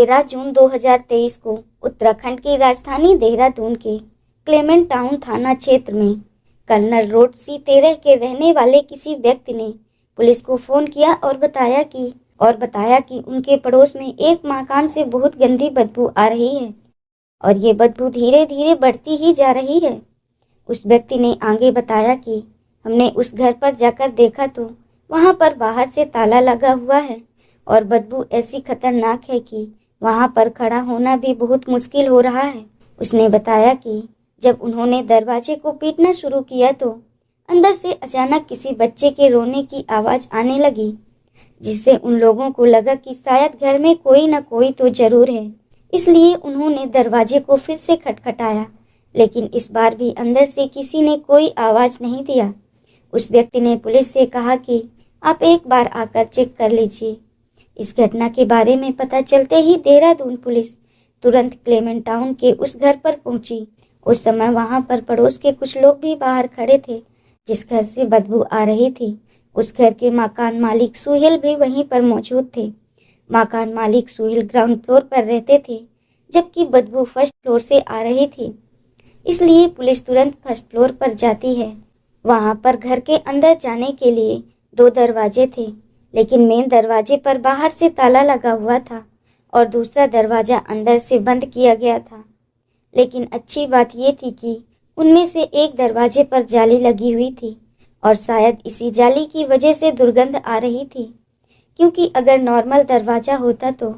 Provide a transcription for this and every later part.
13 जून 2023 को उत्तराखंड की राजधानी देहरादून के क्लेमेंट टाउन थाना क्षेत्र में कर्नल रोड C13 के रहने वाले किसी व्यक्ति ने पुलिस को फोन किया और बताया कि उनके पड़ोस में एक मकान से बहुत गंदी बदबू आ रही है और ये बदबू धीरे धीरे बढ़ती ही जा रही है। उस व्यक्ति ने आगे बताया कि हमने उस घर पर जाकर देखा तो वहां पर बाहर से ताला लगा हुआ है और बदबू ऐसी खतरनाक है कि वहां पर खड़ा होना भी बहुत मुश्किल हो रहा है। उसने बताया कि जब उन्होंने दरवाजे को पीटना शुरू किया तो अंदर से अचानक किसी बच्चे के रोने की आवाज़ आने लगी, जिससे उन लोगों को लगा कि शायद घर में कोई न कोई तो जरूर है। इसलिए उन्होंने दरवाजे को फिर से खटखटाया, लेकिन इस बार भी अंदर से किसी ने कोई आवाज़ नहीं दिया। उस व्यक्ति ने पुलिस से कहा कि आप एक बार आकर चेक कर लीजिए। इस घटना के बारे में पता चलते ही देहरादून पुलिस तुरंत क्लेमेंट टाउन के उस घर पर पहुंची। उस समय वहां पर पड़ोस के कुछ लोग भी बाहर खड़े थे जिस घर से बदबू आ रही थी। उस घर के मकान मालिक सुहेल भी वहीं पर मौजूद थे। मकान मालिक सुहेल ग्राउंड फ्लोर पर रहते थे, जबकि बदबू फर्स्ट फ्लोर से आ रही थी। इसलिए पुलिस तुरंत फर्स्ट फ्लोर पर जाती है। वहां पर घर के अंदर जाने के लिए 2 दरवाजे थे, लेकिन मेन दरवाजे पर बाहर से ताला लगा हुआ था और दूसरा दरवाजा अंदर से बंद किया गया था। लेकिन अच्छी बात यह थी कि उनमें से एक दरवाजे पर जाली लगी हुई थी और शायद इसी जाली की वजह से दुर्गंध आ रही थी, क्योंकि अगर नॉर्मल दरवाजा होता तो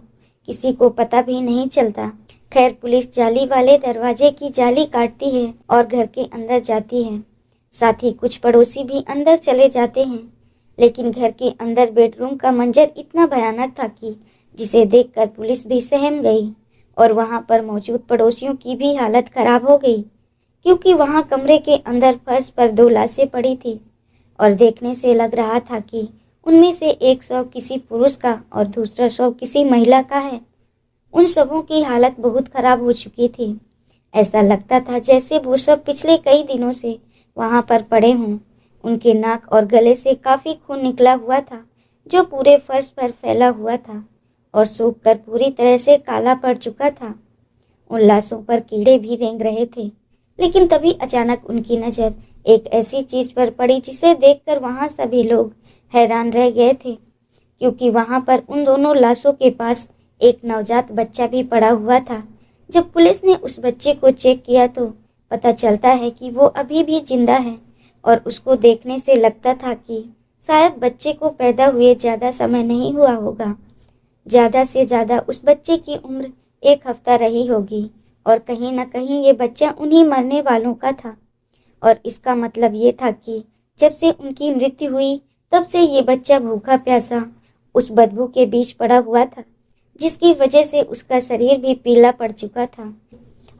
किसी को पता भी नहीं चलता। खैर, पुलिस जाली वाले दरवाजे की जाली काटती है और घर के अंदर जाती है। साथ ही कुछ पड़ोसी भी अंदर चले जाते हैं, लेकिन घर के अंदर बेडरूम का मंजर इतना भयानक था कि जिसे देखकर पुलिस भी सहम गई और वहां पर मौजूद पड़ोसियों की भी हालत खराब हो गई, क्योंकि वहां कमरे के अंदर फर्श पर 2 लाशें पड़ी थी और देखने से लग रहा था कि उनमें से एक शव किसी पुरुष का और दूसरा शव किसी महिला का है। उन सबों की हालत बहुत खराब हो चुकी थी। ऐसा लगता था जैसे वो सब पिछले कई दिनों से वहां पर पड़े हों। उनके नाक और गले से काफी खून निकला हुआ था, जो पूरे फर्श पर फैला हुआ था और सूख कर पूरी तरह से काला पड़ चुका था। उन लाशों पर कीड़े भी रेंग रहे थे, लेकिन तभी अचानक उनकी नज़र एक ऐसी चीज पर पड़ी जिसे देखकर वहां सभी लोग हैरान रह गए थे, क्योंकि वहां पर उन दोनों लाशों के पास एक नवजात बच्चा भी पड़ा हुआ था। जब पुलिस ने उस बच्चे को चेक किया तो पता चलता है कि वो अभी भी जिंदा है और उसको देखने से लगता था कि शायद बच्चे को पैदा हुए ज़्यादा समय नहीं हुआ होगा। ज़्यादा से ज़्यादा उस बच्चे की उम्र 1 हफ्ता रही होगी और कहीं न कहीं ये बच्चा उन्हीं मरने वालों का था। और इसका मतलब ये था कि जब से उनकी मृत्यु हुई तब से ये बच्चा भूखा प्यासा उस बदबू के बीच पड़ा हुआ था, जिसकी वजह से उसका शरीर भी पीला पड़ चुका था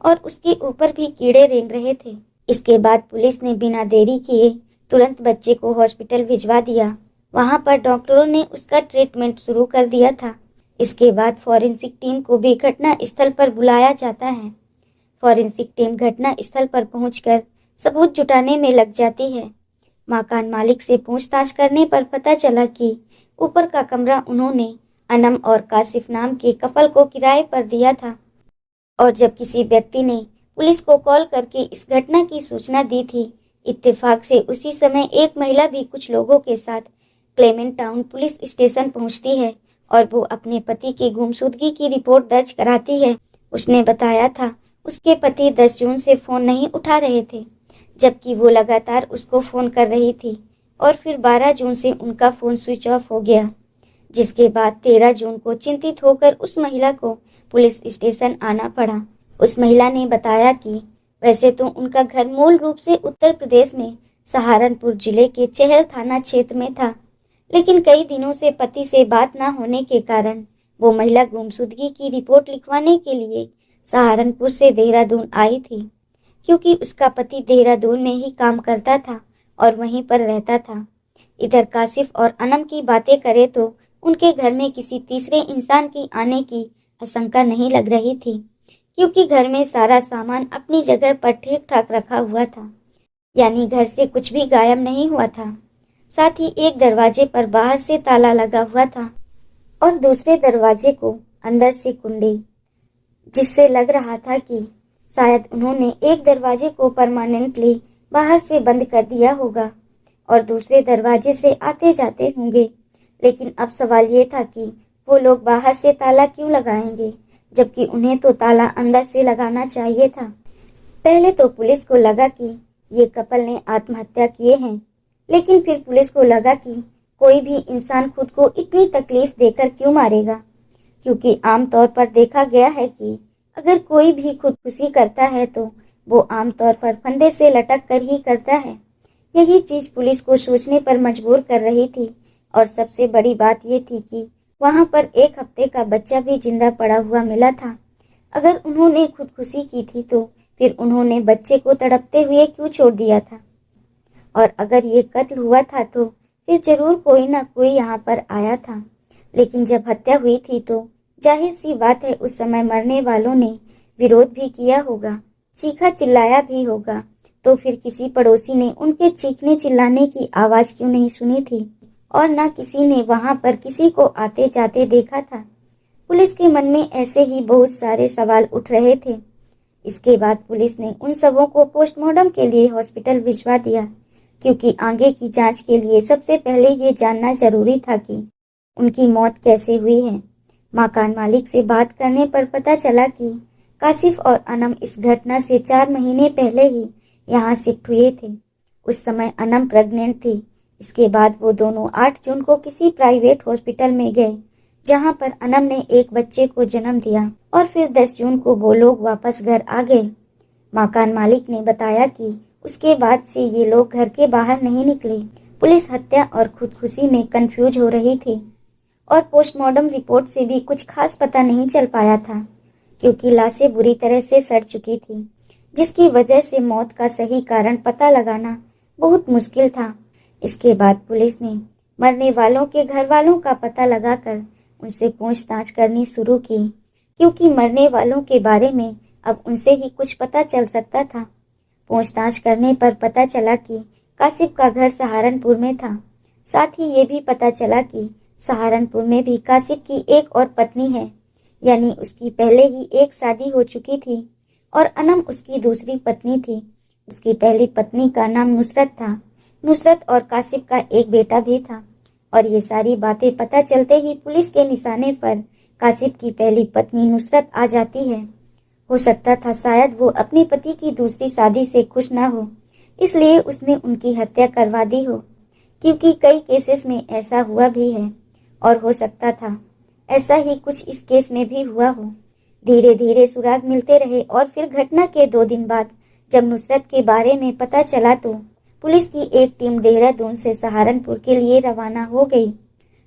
और उसके ऊपर भी कीड़े रेंग रहे थे। इसके बाद पुलिस ने बिना देरी किए तुरंत बच्चे को हॉस्पिटल भिजवा दिया। वहां पर डॉक्टरों ने उसका ट्रीटमेंट शुरू कर दिया था। इसके बाद फॉरेंसिक टीम को भी घटना स्थल पर बुलाया जाता है। फॉरेंसिक टीम घटना स्थल पर पहुंचकर सबूत जुटाने में लग जाती है। मकान मालिक से पूछताछ करने पर पता चला कि ऊपर का कमरा उन्होंने अनम और कासिफ नाम के कपल को किराए पर दिया था और जब किसी व्यक्ति ने पुलिस को कॉल करके इस घटना की सूचना दी थी, इत्तेफाक से उसी समय एक महिला भी कुछ लोगों के साथ क्लेमेंट टाउन पुलिस स्टेशन पहुंचती है और वो अपने पति की गुमशुदगी की रिपोर्ट दर्ज कराती है। उसने बताया था उसके पति 10 जून से फ़ोन नहीं उठा रहे थे, जबकि वो लगातार उसको फ़ोन कर रही थी और फिर 12 जून से उनका फ़ोन स्विच ऑफ हो गया, जिसके बाद 13 जून को चिंतित होकर उस महिला को पुलिस स्टेशन आना पड़ा। उस महिला ने बताया कि वैसे तो उनका घर मूल रूप से उत्तर प्रदेश में सहारनपुर जिले के चहल थाना क्षेत्र में था, लेकिन कई दिनों से पति से बात न होने के कारण वो महिला गुमशुदगी की रिपोर्ट लिखवाने के लिए सहारनपुर से देहरादून आई थी, क्योंकि उसका पति देहरादून में ही काम करता था और वहीं पर रहता था। इधर कासिफ और अनम की बातें करें तो उनके घर में किसी तीसरे इंसान की आने की आशंका नहीं लग रही थी, क्योंकि घर में सारा सामान अपनी जगह पर ठीक ठाक रखा हुआ था, यानी घर से कुछ भी गायब नहीं हुआ था। साथ ही एक दरवाजे पर बाहर से ताला लगा हुआ था और दूसरे दरवाजे को अंदर से कुंडी, जिससे लग रहा था कि शायद उन्होंने एक दरवाजे को परमानेंटली बाहर से बंद कर दिया होगा और दूसरे दरवाजे से आते जाते होंगे। लेकिन अब सवाल ये था कि वो लोग बाहर से ताला क्यों लगाएंगे, जबकि उन्हें तो ताला अंदर से लगाना चाहिए था। पहले तो पुलिस को लगा कि ये कपल ने आत्महत्या किए हैं, लेकिन फिर पुलिस को लगा कि कोई भी इंसान खुद को इतनी तकलीफ देकर क्यों मारेगा, क्योंकि आमतौर पर देखा गया है कि अगर कोई भी खुदकुशी करता है तो वो आमतौर पर फंदे से लटक कर ही करता है। यही चीज पुलिस को सोचने पर मजबूर कर रही थी। और सबसे बड़ी बात ये थी कि वहां पर 1 हफ्ते का बच्चा भी जिंदा पड़ा हुआ मिला था। अगर उन्होंने खुदकुशी की थी तो फिर उन्होंने बच्चे को तड़पते हुए क्यों छोड़ दिया था, और अगर ये कत्ल हुआ था तो फिर जरूर कोई ना कोई यहाँ पर आया था। लेकिन जब हत्या हुई थी तो जाहिर सी बात है उस समय मरने वालों ने विरोध भी किया होगा, चीखा चिल्लाया भी होगा। तो फिर किसी पड़ोसी ने उनके चीखने चिल्लाने की आवाज क्यों नहीं सुनी थी, और न किसी ने वहां पर किसी को आते जाते देखा था। पुलिस के मन में ऐसे ही बहुत सारे सवाल उठ रहे थे। इसके बाद पुलिस ने उन सबों को पोस्टमार्टम के लिए हॉस्पिटल भिजवा दिया, क्योंकि आगे की जांच के लिए सबसे पहले ये जानना जरूरी था कि उनकी मौत कैसे हुई है। मकान मालिक से बात करने पर पता चला कि कासिफ और अनम इस घटना से 4 महीने पहले ही यहाँ शिफ्ट हुए थे। उस समय अनम प्रेग्नेंट थी। इसके बाद वो दोनों 8 जून को किसी प्राइवेट हॉस्पिटल में गए, जहाँ पर अनम ने एक बच्चे को जन्म दिया, और फिर 10 जून को वो लोग वापस घर आ गए। मकान मालिक ने बताया कि उसके बाद से ये लोग घर के बाहर नहीं निकले। पुलिस हत्या और खुदकुशी में कंफ्यूज हो रही थी, और पोस्टमार्टम रिपोर्ट से भी कुछ खास पता नहीं चल पाया था, क्योंकि लाशें बुरी तरह से सड़ चुकी थी, जिसकी वजह से मौत का सही कारण पता लगाना बहुत मुश्किल था। इसके बाद पुलिस ने मरने वालों के घर वालों का पता लगाकर उनसे पूछताछ करनी शुरू की, क्योंकि मरने वालों के बारे में अब उनसे ही कुछ पता चल सकता था। पूछताछ करने पर पता चला कि कासिफ का घर सहारनपुर में था। साथ ही ये भी पता चला कि सहारनपुर में भी कासिफ की एक और पत्नी है, यानी उसकी पहले ही एक शादी हो चुकी थी, और अनम उसकी दूसरी पत्नी थी। उसकी पहली पत्नी का नाम नुसरत था। नुसरत और कासिफ का एक बेटा भी था। और ये सारी बातें पता चलते ही पुलिस के निशाने पर कासिफ की पहली पत्नी नुसरत आ जाती है। हो सकता था शायद वो अपने पति की दूसरी शादी से खुश ना हो, इसलिए उसने उनकी हत्या करवा दी हो, क्योंकि कई केसेस में ऐसा हुआ भी है। और हो सकता था ऐसा ही कुछ इस केस में भी हुआ हो। धीरे धीरे सुराग मिलते रहे, और फिर घटना के 2 दिन बाद जब नुसरत के बारे में पता चला तो पुलिस की एक टीम देहरादून से सहारनपुर के लिए रवाना हो गई।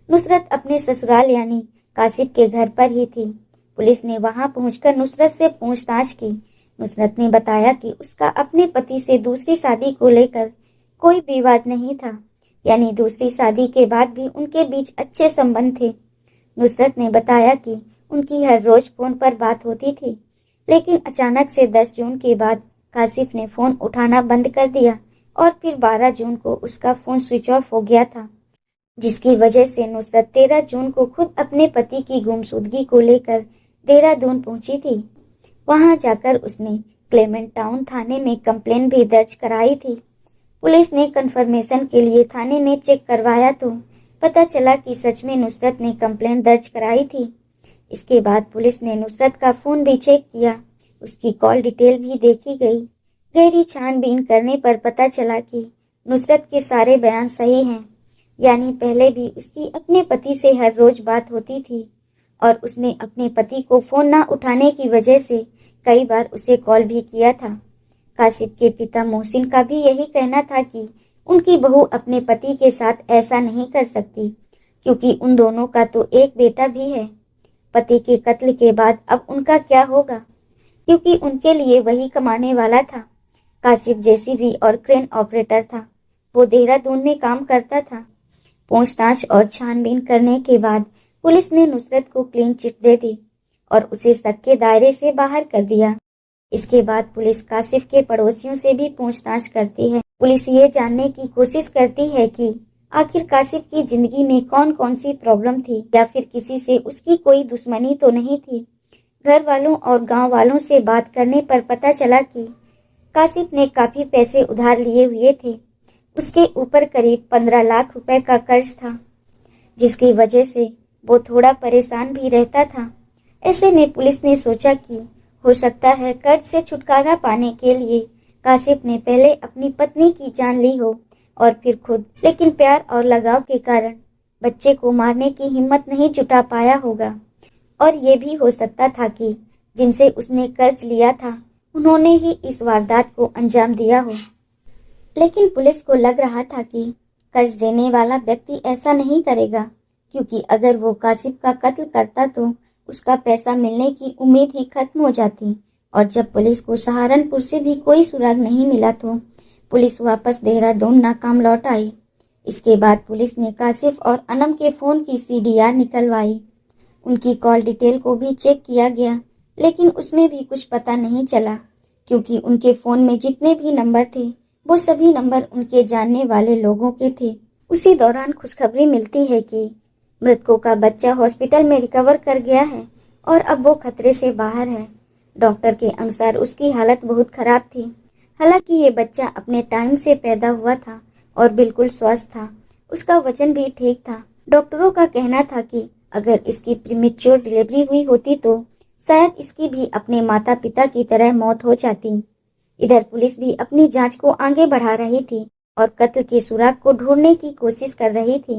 नुसरत अपने ससुराल यानी कासिफ के घर पर ही थी। पुलिस ने वहां पहुंचकर नुसरत से पूछताछ की। नुसरत ने बताया कि उसका अपने पति से दूसरी शादी को लेकर कोई विवाद नहीं था, यानी दूसरी शादी के बाद भी उनके बीच अच्छे संबंध थे। नुसरत ने बताया कि उनकी हर रोज फोन पर बात होती थी, लेकिन अचानक से 10 जून के बाद कासिफ ने फोन उठाना बंद कर दिया, और फिर 12 जून को उसका फोन स्विच ऑफ हो गया था, जिसकी वजह से नुसरत 13 जून को खुद अपने पति की गुमशुदगी को लेकर देहरादून पहुंची थी। वहां जाकर उसने क्लेमेंट टाउन थाने में कंप्लेन भी दर्ज कराई थी। पुलिस ने कंफर्मेशन के लिए थाने में चेक करवाया तो पता चला कि सच में नुसरत ने कंप्लेन दर्ज कराई थी। इसके बाद पुलिस ने नुसरत का फोन भी चेक किया, उसकी कॉल डिटेल भी देखी गई। गहरी छानबीन करने पर पता चला कि नुसरत के सारे बयान सही हैं, यानी पहले भी उसकी अपने पति से हर रोज बात होती थी, और उसने अपने पति को फोन ना उठाने की वजह से कई बार उसे कॉल भी किया था। कासिफ के पिता मोहसिन का भी यही कहना था कि उनकी बहू अपने पति के साथ ऐसा नहीं कर सकती, क्योंकि उन दोनों का तो एक बेटा भी है। पति के कत्ल के बाद अब उनका क्या होगा, क्योंकि उनके लिए वही कमाने वाला था। कासिफ जेसीबी और क्रेन ऑपरेटर था। वो देहरादून में काम करता था। पूछताछ और छानबीन करने के बाद पुलिस ने नुसरत को क्लीन चिट दे दी और उसे शक के दायरे से बाहर कर दिया। इसके बाद पुलिस कासिफ के पड़ोसियों से भी पूछताछ करती है। पुलिस ये जानने की कोशिश करती है कि आखिर कासिफ की जिंदगी में कौन कौन सी प्रॉब्लम थी, या फिर किसी से उसकी कोई दुश्मनी तो नहीं थी। घर वालों और गांव वालों से बात करने पर पता चला कि कासिफ ने काफी पैसे उधार लिए हुए थे। उसके ऊपर करीब 15 लाख रुपए का कर्ज था, जिसकी वजह से वो थोड़ा परेशान भी रहता था। ऐसे में पुलिस ने सोचा कि हो सकता है कर्ज से छुटकारा पाने के लिए कासिफ ने पहले अपनी पत्नी की जान ली हो और फिर खुद, लेकिन प्यार और लगाव के कारण बच्चे को मारने की हिम्मत नहीं जुटा पाया होगा। और ये भी हो सकता था कि जिनसे उसने कर्ज लिया था उन्होंने ही इस वारदात को अंजाम दिया हो। लेकिन पुलिस को लग रहा था कि कर्ज देने वाला व्यक्ति ऐसा नहीं करेगा, क्योंकि अगर वो कासिफ का कत्ल करता तो उसका पैसा मिलने की उम्मीद ही खत्म हो जाती। और जब पुलिस को सहारनपुर से भी कोई सुराग नहीं मिला तो पुलिस वापस देहरादून नाकाम लौट आई। इसके बाद पुलिस ने कासिफ और अनम के फ़ोन की CDR निकलवाई। उनकी कॉल डिटेल को भी चेक किया गया, लेकिन उसमें भी कुछ पता नहीं चला, क्योंकि उनके फ़ोन में जितने भी नंबर थे वो सभी नंबर उनके जानने वाले लोगों के थे। उसी दौरान खुशखबरी मिलती है कि मृतकों का बच्चा हॉस्पिटल में रिकवर कर गया है और अब वो खतरे से बाहर है। डॉक्टर के अनुसार उसकी हालत बहुत खराब थी। हालांकि ये बच्चा अपने टाइम से पैदा हुआ था और बिल्कुल स्वस्थ था। उसका वजन भी ठीक था। डॉक्टरों का कहना था कि अगर इसकी प्रीमेच्योर डिलीवरी हुई होती तो शायद इसकी भी अपने माता पिता की तरह मौत हो जाती। इधर पुलिस भी अपनी जांच को आगे बढ़ा रही थी और कत्ल के सुराग को ढूंढने की कोशिश कर रही थी।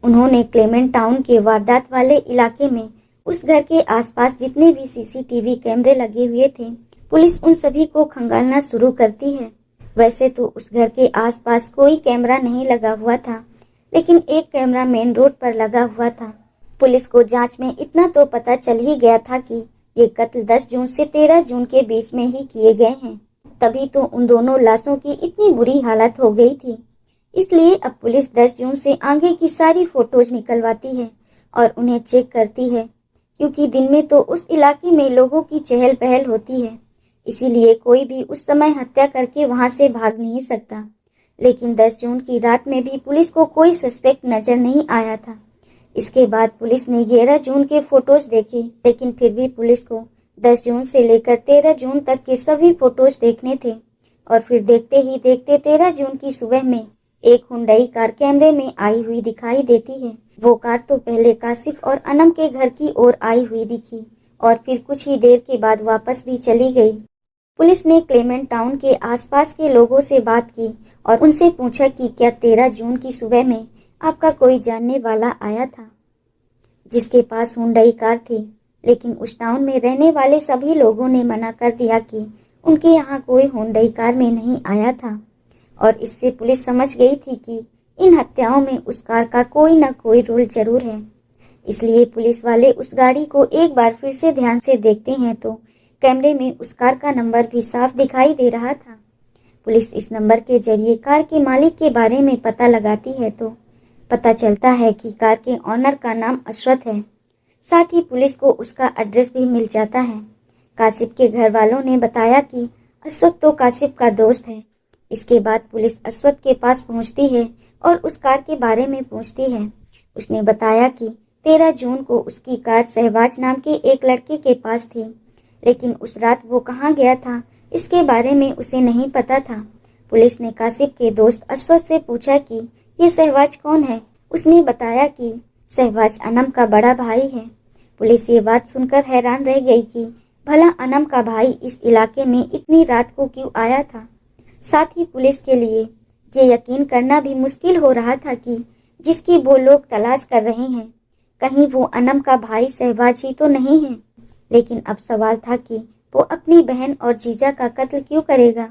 उन्होंने क्लेमेंट टाउन के वारदात वाले इलाके में उस घर के आसपास जितने भी CCTV कैमरे लगे हुए थे, पुलिस उन सभी को खंगालना शुरू करती है। वैसे तो उस घर के आसपास कोई कैमरा नहीं लगा हुआ था, लेकिन एक कैमरा मेन रोड पर लगा हुआ था। पुलिस को जांच में इतना तो पता चल ही गया था कि ये कत्ल 10 जून से 13 जून के बीच में ही किए गए हैं। तभी तो उन दोनों लाशों की इतनी बुरी हालत हो गई थी। इसलिए अब पुलिस 10 जून से आगे की सारी फोटोज निकलवाती है और उन्हें चेक करती है, क्योंकि दिन में तो उस इलाके में लोगों की चहल पहल होती है, इसीलिए कोई भी उस समय हत्या करके वहां से भाग नहीं सकता। लेकिन 10 जून की रात में भी पुलिस को कोई सस्पेक्ट नजर नहीं आया था। इसके बाद पुलिस ने 11 जून के फोटोज देखे, लेकिन फिर भी पुलिस को 10 जून से लेकर 13 जून तक के सभी फोटोज देखने थे। और फिर देखते ही देखते 13 जून की सुबह में एक हुंडई कार कैमरे में आई हुई दिखाई देती है। वो कार तो पहले कासिफ और अनम के घर की ओर आई हुई दिखी और फिर कुछ ही देर के बाद वापस भी चली गई। पुलिस ने क्लेमेंट टाउन के आसपास के लोगों से बात की और उनसे पूछा कि क्या 13 जून की सुबह में आपका कोई जानने वाला आया था जिसके पास हुंडई कार थी। लेकिन उस टाउन में रहने वाले सभी लोगों ने मना कर दिया कि उनके यहाँ कोई हुंडई कार में नहीं आया था। और इससे पुलिस समझ गई थी कि इन हत्याओं में उस कार का कोई न कोई रोल जरूर है। इसलिए पुलिस वाले उस गाड़ी को एक बार फिर से ध्यान से देखते हैं तो कैमरे में उस कार का नंबर भी साफ दिखाई दे रहा था। पुलिस इस नंबर के जरिए कार के मालिक के बारे में पता लगाती है तो पता चलता है कि कार के ऑनर का नाम अशरफ है। साथ ही पुलिस को उसका एड्रेस भी मिल जाता है। कासिफ के घर वालों ने बताया कि अशरफ तो कासिफ का दोस्त है। इसके बाद पुलिस अशरफ के पास पहुंचती है और उस कार के बारे में पूछती है। उसने बताया कि 13 जून को उसकी कार शहबाज नाम के एक लड़के के पास थी, लेकिन उस रात वो कहाँ गया था इसके बारे में उसे नहीं पता था। पुलिस ने कासिफ के दोस्त अशरफ से पूछा कि ये शहबाज कौन है। उसने बताया कि शहबाज अनम का बड़ा भाई है। पुलिस ये बात सुनकर हैरान रह गई कि भला अनम का भाई इस इलाके में इतनी रात को क्यों आया था। साथ ही पुलिस के लिए ये यकीन करना भी मुश्किल हो रहा था कि जिसकी वो लोग तलाश कर रहे हैं कहीं वो अनम का भाई शहबाज ही तो नहीं है। लेकिन अब सवाल था कि वो अपनी बहन और जीजा का कत्ल क्यों करेगा।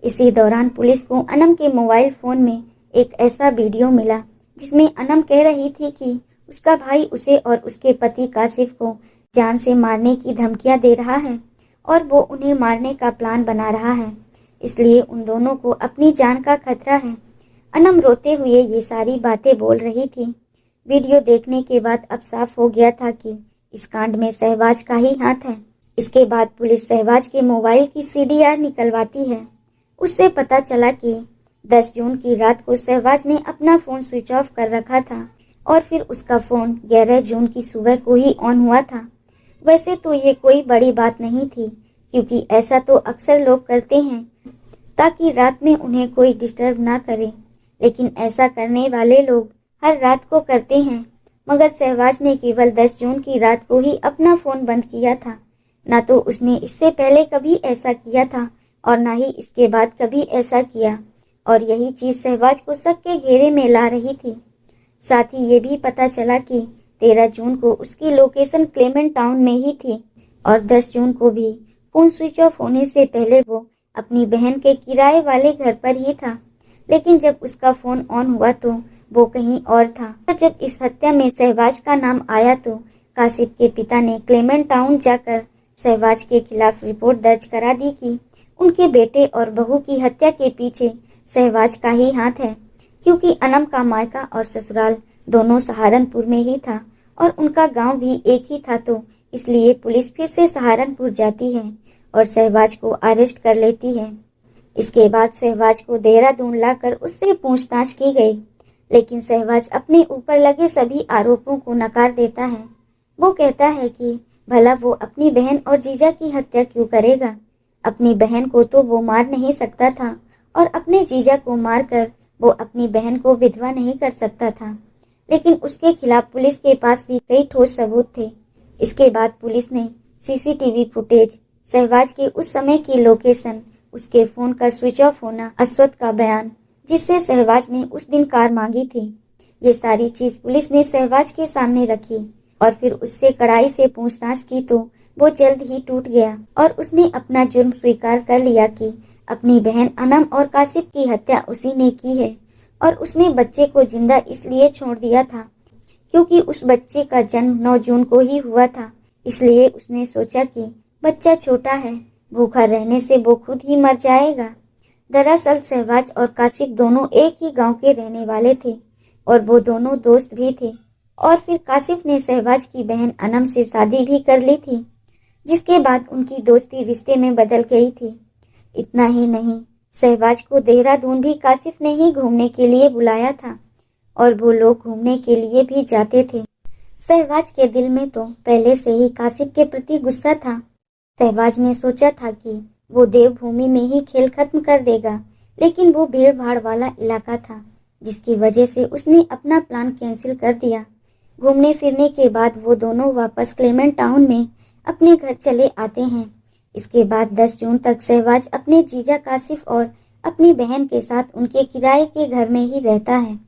इसी दौरान पुलिस को अनम के मोबाइल फोन में एक ऐसा वीडियो मिला जिसमें अनम कह रही थी कि उसका भाई उसे और उसके पति कासिफ को जान से मारने की धमकियां दे रहा है और वो उन्हें मारने का प्लान बना रहा है, इसलिए उन दोनों को अपनी जान का खतरा है। अनम रोते हुए ये सारी बातें बोल रही थी। वीडियो देखने के बाद अब साफ हो गया था कि इस कांड में शहबाज का ही हाथ है। इसके बाद पुलिस शहबाज के मोबाइल की CDR निकलवाती है। उससे पता चला कि 10 जून की रात को शहबाज ने अपना फ़ोन स्विच ऑफ कर रखा था और फिर उसका फ़ोन 11 जून की सुबह को ही ऑन हुआ था। वैसे तो ये कोई बड़ी बात नहीं थी, क्योंकि ऐसा तो अक्सर लोग करते हैं ताकि रात में उन्हें कोई डिस्टर्ब ना करे, लेकिन ऐसा करने वाले लोग हर रात को करते हैं। मगर शहबाज ने केवल 10 जून की रात को ही अपना फ़ोन बंद किया था। ना तो उसने इससे पहले कभी ऐसा किया था और ना ही इसके बाद कभी ऐसा किया, और यही चीज़ शहबाज को शक के घेरे में ला रही थी। साथ ही ये भी पता चला कि 13 जून को उसकी लोकेशन क्लेमेंट टाउन में ही थी और 10 जून को भी फ़ोन स्विच ऑफ होने से पहले वो अपनी बहन के किराए वाले घर पर ही था। लेकिन जब उसका फ़ोन ऑन हुआ तो वो कहीं और था। जब इस हत्या में शहबाज का नाम आया तो कासिफ के पिता ने क्लेमेंट टाउन जाकर शहबाज के खिलाफ रिपोर्ट दर्ज करा दी कि उनके बेटे और बहू की हत्या के पीछे शहबाज का ही हाथ है, क्योंकि अनम का मायका और ससुराल दोनों सहारनपुर में ही था और उनका गांव भी एक ही था। तो इसलिए पुलिस फिर से सहारनपुर जाती है और शहबाज को अरेस्ट कर लेती है। इसके बाद शहबाज को देहरादून लाकर उससे पूछताछ की गई, लेकिन शहबाज अपने ऊपर लगे सभी आरोपों को नकार देता है। वो कहता है कि भला वो अपनी बहन और जीजा की हत्या क्यों करेगा। अपनी बहन को तो वो मार नहीं सकता था और अपने जीजा को मारकर वो अपनी बहन को विधवा नहीं कर सकता था, लेकिन उसके खिलाफ पुलिस के पास भी कई ठोस सबूत थे। इसके बाद पुलिस ने सीसीटीवी फुटेज, शहबाज के उस समय की लोकेशन, उसके फ़ोन का स्विच ऑफ होना, अश्वथ का बयान जिससे शहबाज ने उस दिन कार मांगी थी, ये सारी चीज़ पुलिस ने शहबाज के सामने रखी और फिर उससे कड़ाई से पूछताछ की तो वो जल्द ही टूट गया और उसने अपना जुर्म स्वीकार कर लिया कि अपनी बहन अनम और कासिफ की हत्या उसी ने की है और उसने बच्चे को जिंदा इसलिए छोड़ दिया था क्योंकि उस बच्चे का जन्म 9 जून को ही हुआ था। इसलिए उसने सोचा कि बच्चा छोटा है, भूखा रहने से वो खुद ही मर जाएगा। दरअसल शहबाज और कासिफ दोनों एक ही गांव के रहने वाले थे और वो दोनों दोस्त भी थे। और फिर कासिफ ने शहबाज की बहन अनम से शादी भी कर ली थी, जिसके बाद उनकी दोस्ती रिश्ते में बदल गई थी। इतना ही नहीं, शहबाज को देहरादून भी कासिफ ने ही घूमने के लिए बुलाया था और वो लोग घूमने के लिए भी जाते थे। शहबाज के दिल में तो पहले से ही कासिफ के प्रति गुस्सा था। शहबाज ने सोचा था कि वो देवभूमि में ही खेल खत्म कर देगा, लेकिन वो भीड़ भाड़ वाला इलाका था, जिसकी वजह से उसने अपना प्लान कैंसिल कर दिया। घूमने फिरने के बाद वो दोनों वापस क्लेमेंट टाउन में अपने घर चले आते हैं। इसके बाद 10 जून तक शहबाज अपने जीजा कासिफ और अपनी बहन के साथ उनके किराए के घर में ही रहता है।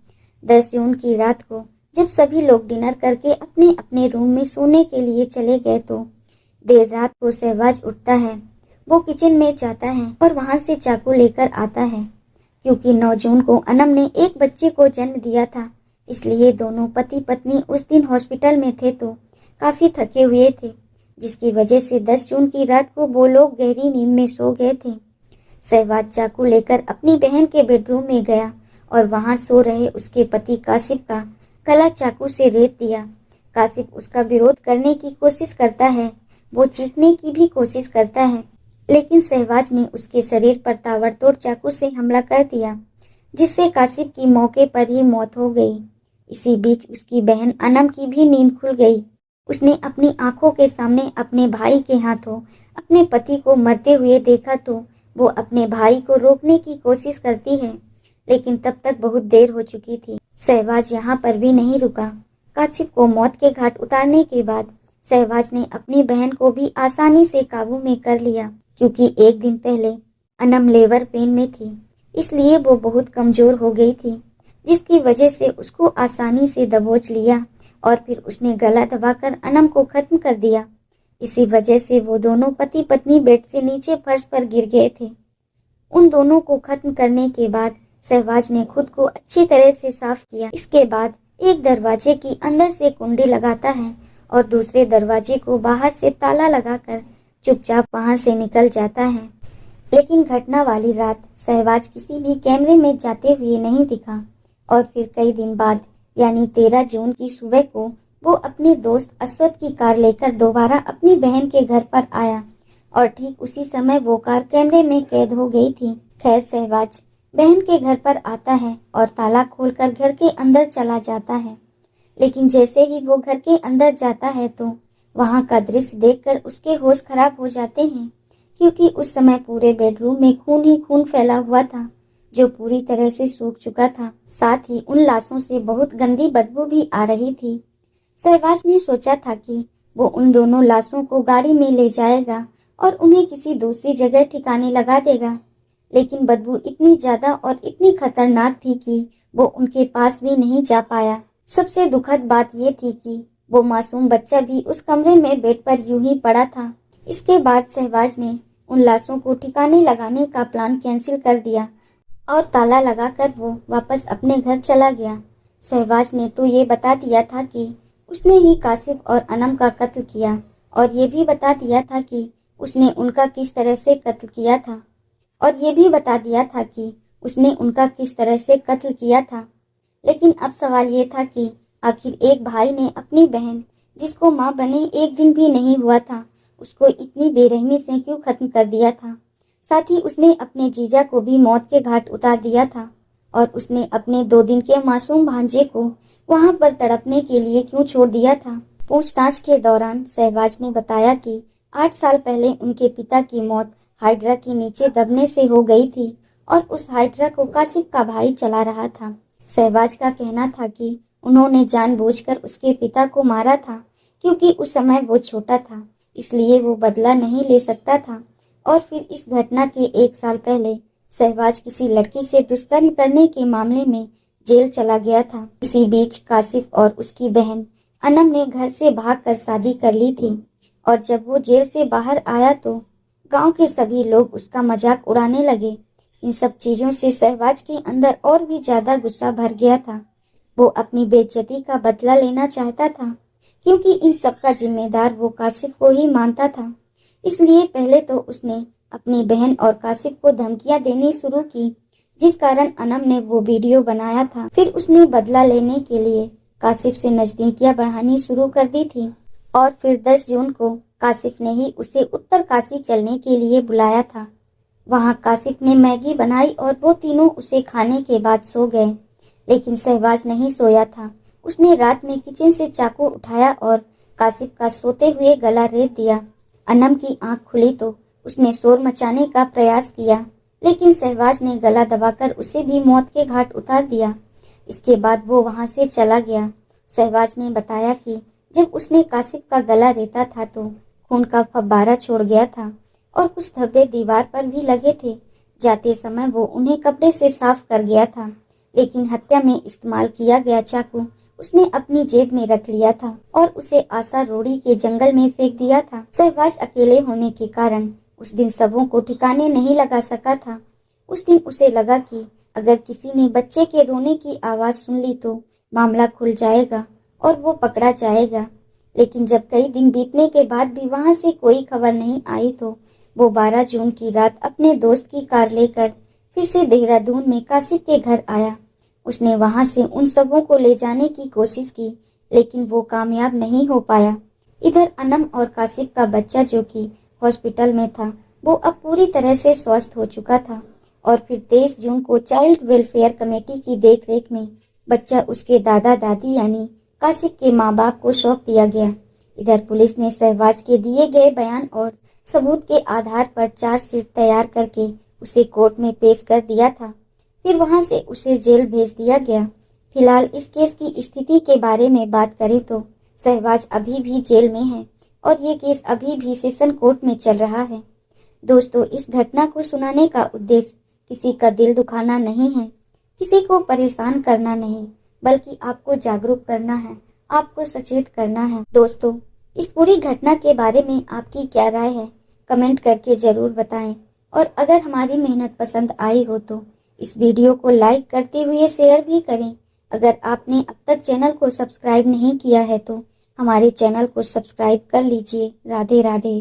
10 जून की रात को जब सभी लोग डिनर करके अपने अपने रूम में सोने के लिए चले गए तो देर रात को शहबाज उठता है। वो किचन में जाता है और वहां से चाकू लेकर आता है। क्योंकि 9 जून को अनम ने एक बच्चे को जन्म दिया था, इसलिए दोनों पति पत्नी उस दिन हॉस्पिटल में थे तो काफी थके हुए थे, जिसकी वजह से 10 जून की रात को वो लोग गहरी नींद में सो गए थे। शहबाज चाकू लेकर अपनी बहन के बेडरूम में गया और वहां सो रहे उसके पति कासिफ का गला चाकू से रेत दिया। कासिफ उसका विरोध करने की कोशिश करता है, वो चीखने की भी कोशिश करता है, लेकिन शहबाज ने उसके शरीर पर ताबड़तोड़ चाकू से हमला कर दिया, जिससे कासिफ की मौके पर ही मौत हो गई। इसी बीच उसकी बहन अनम की भी नींद खुल गई। उसने अपनी आंखों के सामने अपने भाई के हाथों अपने पति को मरते हुए देखा तो वो अपने भाई को रोकने की कोशिश करती है, लेकिन तब तक बहुत देर हो चुकी थी। शहबाज यहाँ पर भी नहीं रुका। कासिफ को मौत के घाट उतारने के बाद शहबाज ने अपनी बहन को भी आसानी से काबू में कर लिया, क्योंकि एक दिन पहले अनम लेबर पेन में थी, इसलिए वो बहुत कमजोर हो गई थी, जिसकी वजह से उसको आसानी से दबोच लिया और फिर उसने गला दबाकर अनम को खत्म कर दिया। इसी वजह से वो दोनों पति पत्नी बेड से नीचे फर्श पर गिर गए थे। उन दोनों को खत्म करने के बाद शहबाज ने खुद को अच्छी तरह से साफ किया। इसके बाद एक दरवाजे की अंदर से कुंडी लगाता है और दूसरे दरवाजे को बाहर से ताला लगाकर चुपचाप वहां से निकल जाता है। लेकिन घटना वाली रात शहबाज किसी भी कैमरे में जाते हुए नहीं दिखा और फिर कई दिन बाद यानी 13 जून की सुबह को वो अपने दोस्त अश्वथ की कार लेकर दोबारा अपनी बहन के घर पर आया और ठीक उसी समय वो कार कैमरे में कैद हो गई थी। खैर शहबाज बहन के घर पर आता है और ताला खोलकर घर के अंदर चला जाता है। लेकिन जैसे ही वो घर के अंदर जाता है तो वहाँ का दृश्य देखकर उसके होश खराब हो जाते हैं, क्योंकि उस समय पूरे बेडरूम में खून ही खून फैला हुआ था, जो पूरी तरह से सूख चुका था। साथ ही उन लाशों से बहुत गंदी बदबू भी आ रही थी। शहबाज ने सोचा था कि वो उन दोनों लाशों को गाड़ी में ले जाएगा और उन्हें किसी दूसरी जगह ठिकाने लगा देगा, लेकिन बदबू इतनी ज्यादा और इतनी खतरनाक थी कि वो उनके पास भी नहीं जा पाया। सबसे दुखद बात ये थी कि वो मासूम बच्चा भी उस कमरे में बेड पर यूं ही पड़ा था। इसके बाद शहबाज ने उन लाशों को ठिकाने लगाने का प्लान कैंसिल कर दिया और ताला लगाकर वो वापस अपने घर चला गया। शहबाज ने तो ये बता दिया था कि उसने ही कासिफ और अनम का कत्ल किया, और ये भी बता दिया था कि उसने उनका किस तरह से कत्ल किया था लेकिन अब सवाल ये था कि आखिर एक भाई ने अपनी बहन, जिसको माँ बने एक दिन भी नहीं हुआ था, उसको इतनी बेरहमी से क्यों खत्म कर दिया था। साथ ही उसने अपने जीजा को भी मौत के घाट उतार दिया था, और उसने अपने 2 दिन के मासूम भांजे को वहां पर तड़पने के लिए क्यों छोड़ दिया था। पूछताछ के दौरान शहबाज ने बताया कि 8 साल पहले उनके पिता की मौत हाइड्रा के नीचे दबने से हो गई थी, और उस हाइड्रा को कासिफ का भाई चला रहा था। शहबाज का कहना था कि उन्होंने जानबूझकर उसके पिता को मारा था, क्योंकि उस समय वो छोटा था, इसलिए वो बदला नहीं ले सकता था। और फिर इस घटना के 1 साल पहले शहबाज किसी लड़की से दुष्कर्म करने के मामले में जेल चला गया था। इसी बीच कासिफ और उसकी बहन अनम ने घर से भागकर शादी कर ली थी, और जब वो जेल से बाहर आया तो गांव के सभी लोग उसका मजाक उड़ाने लगे। इन सब चीजों से शहबाज के अंदर और भी ज्यादा गुस्सा भर गया था। वो अपनी बेइज्जती का बदला लेना चाहता था, क्योंकि इन सब का जिम्मेदार वो कासिफ को ही मानता था। इसलिए पहले तो उसने अपनी बहन और कासिफ को धमकियां देनी शुरू की, जिस कारण अनम ने वो वीडियो बनाया था। फिर उसने बदला लेने के लिए कासिफ से नजदीकियां बढ़ानी शुरू कर दी थी, और फिर 10 जून को कासिफ ने ही उसे उत्तर काशी चलने के लिए बुलाया था। वहां कासिफ ने मैगी बनाई और वो तीनों उसे खाने के बाद सो गए। लेकिन शहबाज नहीं सोया था। उसने रात में किचन से चाकू उठाया और कासिफ का सोते हुए गला रेत दिया। अनम की आंख खुली तो उसने शोर मचाने का प्रयास किया, लेकिन शहबाज ने गला दबाकर उसे भी मौत के घाट उतार दिया। इसके बाद वो वहां से चला गया। शहबाज ने बताया कि जब उसने कासिफ का गला रेता था तो खून का फव्वारा छोड़ गया था, और कुछ धब्बे दीवार पर भी लगे थे। जाते समय वो उन्हें कपड़े से साफ कर गया था, लेकिन हत्या में इस्तेमाल किया गया चाकू उसने अपनी जेब में रख लिया था और उसे आशा रोड़ी के जंगल में फेंक दिया था। शहबाज अकेले होने के कारण उस दिन सबों को ठिकाने नहीं लगा सका था। उस दिन उसे लगा कि अगर किसी ने बच्चे के रोने की आवाज सुन ली तो मामला खुल जाएगा और वो पकड़ा जाएगा। लेकिन जब कई दिन बीतने के बाद भी वहां से कोई खबर नहीं आई तो वो 12 जून की रात अपने दोस्त की कार लेकर फिर से देहरादून में कासिफ के घर आया। उसने वहां से उन सबों को ले जाने की कोशिश की, लेकिन वो कामयाब नहीं हो पाया। इधर अनम और कासिफ का बच्चा, जो कि हॉस्पिटल में था, वो अब पूरी तरह से स्वस्थ हो चुका था, और फिर 23 जून को चाइल्ड वेलफेयर कमेटी की देखरेख में बच्चा उसके दादा दादी यानी कासिफ के माँ बाप को सौंप दिया गया। इधर पुलिस ने शहबाज के दिए गए बयान और सबूत के आधार पर चार्जशीट तैयार करके उसे कोर्ट में पेश कर दिया था। फिर वहां से उसे जेल भेज दिया गया। फिलहाल इस केस की स्थिति के बारे में बात करें तो शहबाज अभी भी जेल में है और ये केस अभी भी सेशन कोर्ट में चल रहा है। दोस्तों, इस घटना को सुनाने का उद्देश्य किसी का दिल दुखाना नहीं है, किसी को परेशान करना नहीं, बल्कि आपको जागरूक करना है, आपको सचेत करना है। दोस्तों, इस पूरी घटना के बारे में आपकी क्या राय है, कमेंट करके जरूर बताएं। और अगर हमारी मेहनत पसंद आई हो तो इस वीडियो को लाइक करते हुए शेयर भी करें। अगर आपने अब तक चैनल को सब्सक्राइब नहीं किया है तो हमारे चैनल को सब्सक्राइब कर लीजिए। राधे राधे।